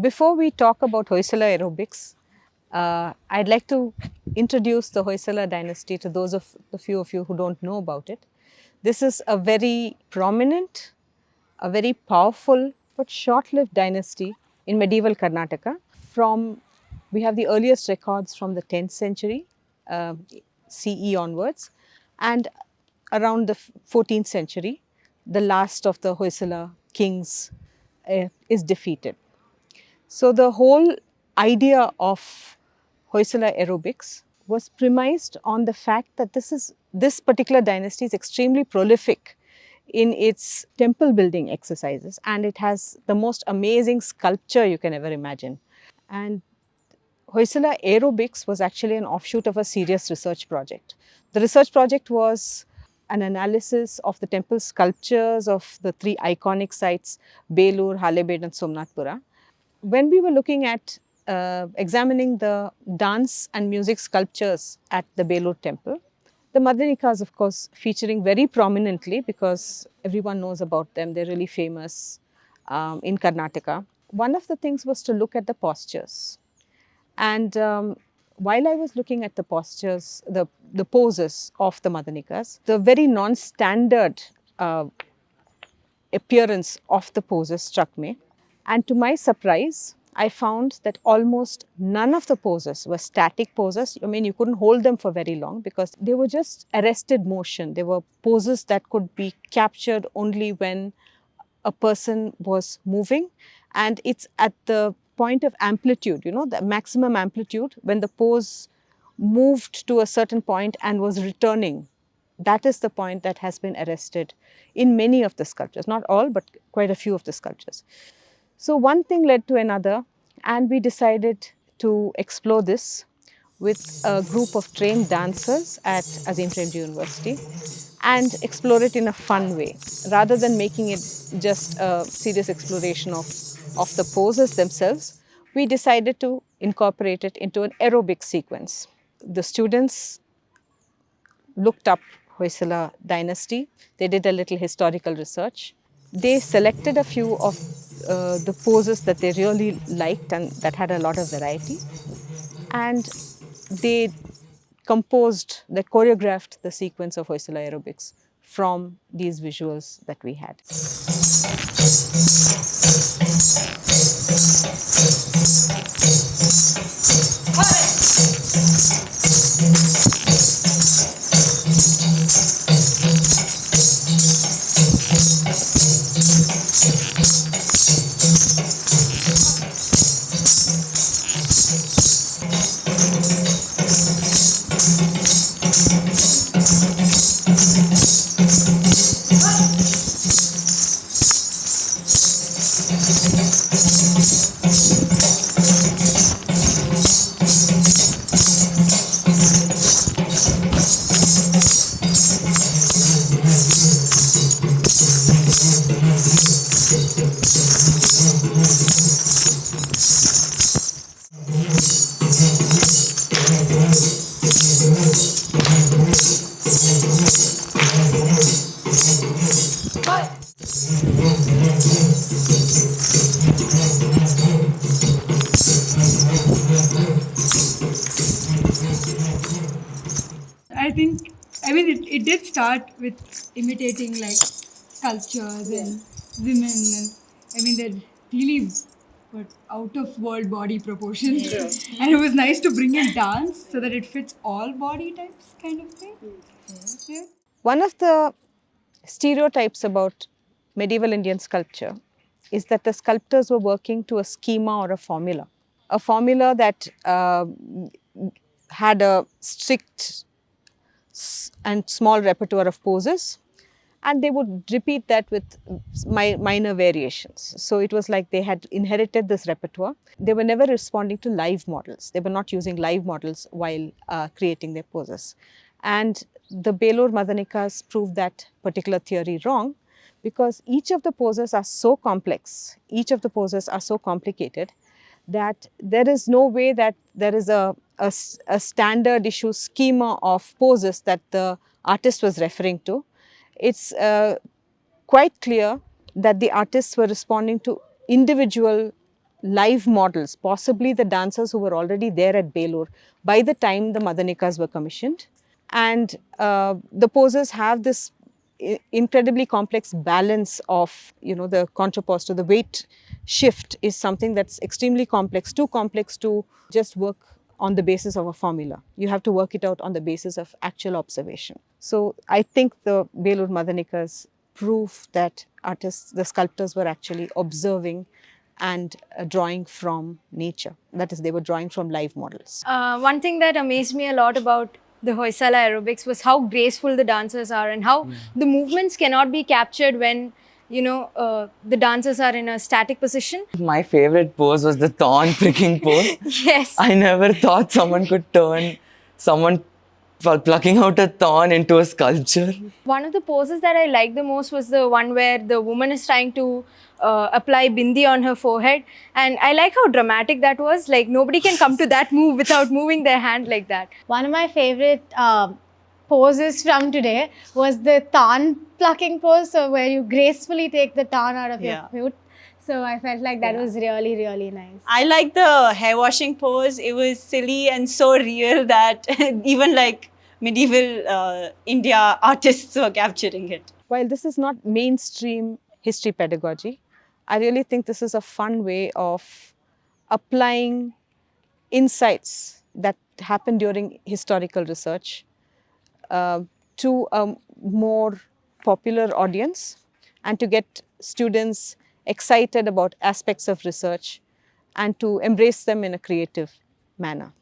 Before we talk about Hoysala aerobics, I'd like to introduce the Hoysala dynasty to those of the few of you who don't know about it. This is a very prominent, a very powerful but short-lived dynasty in medieval Karnataka. We have the earliest records from the 10th century CE onwards, and around the 14th century, the last of the Hoysala kings is defeated. So the whole idea of Hoysala aerobics was premised on the fact that this particular dynasty is extremely prolific in its temple building exercises, and it has the most amazing sculpture you can ever imagine. And Hoysala aerobics was actually an offshoot of a serious research project. The research project was an analysis of the temple sculptures of the three iconic sites, Belur, Halebed and Somnathpura. When we were looking at examining the dance and music sculptures at the Belur temple, the Madanika is of course featuring very prominently because everyone knows about them. They're really famous in Karnataka. One of the things was to look at the postures. And while I was looking at the postures, the poses of the Madanikas, the very non-standard appearance of the poses struck me. And to my surprise, I found that almost none of the poses were static poses. I mean, you couldn't hold them for very long because they were just arrested motion. They were poses that could be captured only when a person was moving, and it's at the point of amplitude, the maximum amplitude, when the pose moved to a certain point and was returning. That is the point that has been arrested in many of the sculptures, not all, but quite a few of the sculptures. So one thing led to another, and we decided to explore this with a group of trained dancers at Azim Premji University and explore it in a fun way. Rather than making it just a serious exploration of the poses themselves, we decided to incorporate it into an aerobic sequence. The students looked up Hoysala dynasty. They did a little historical research. They selected a few of the poses that they really liked and that had a lot of variety. And they choreographed the sequence of Hoysala aerobics from these visuals that we had. It did start with imitating like sculptures and women, and they're really out of world body proportions. And it was nice to bring in dance so that it fits all body types, kind of thing. Yeah. One of the stereotypes about medieval Indian sculpture is that the sculptors were working to a schema or a formula that had a strict and small repertoire of poses, and they would repeat that with minor variations. So it was like they had inherited this repertoire. They were never responding to live models. They were not using live models while creating their poses. And the Belur Madanikas proved that particular theory wrong, because each of the poses are so complex, each of the poses are so complicated, that there is no way that there is a standard issue schema of poses that the artist was referring to. It's quite clear that the artists were responding to individual live models, possibly the dancers who were already there at Belur by the time the Madanikas were commissioned. And the poses have this incredibly complex balance of, the contraposto, the weight shift is something that's extremely complex, too complex to just work on the basis of a formula. You have to work it out on the basis of actual observation. So I think the Belur Madanikas prove that artists, the sculptors were actually observing and drawing from nature. That is, they were drawing from live models. One thing that amazed me a lot about the Hoysala aerobics was how graceful the dancers are and how the movements cannot be captured when the dancers are in a static position. My favorite pose was the thorn pricking pose. Yes. I never thought someone could turn someone plucking out a thorn into a sculpture. One of the poses that I liked the most was the one where the woman is trying to apply bindi on her forehead, and I like how dramatic that was. Like, nobody can come to that move without moving their hand like that. One of my favorite poses from today was the thorn plucking pose, so where you gracefully take the thorn out of your foot. So I felt like that was really, really nice. I like the hair washing pose. It was silly and so real that even like medieval India artists were capturing it. While this is not mainstream history pedagogy, I really think this is a fun way of applying insights that happen during historical research to a more popular audience, and to get students excited about aspects of research and to embrace them in a creative manner.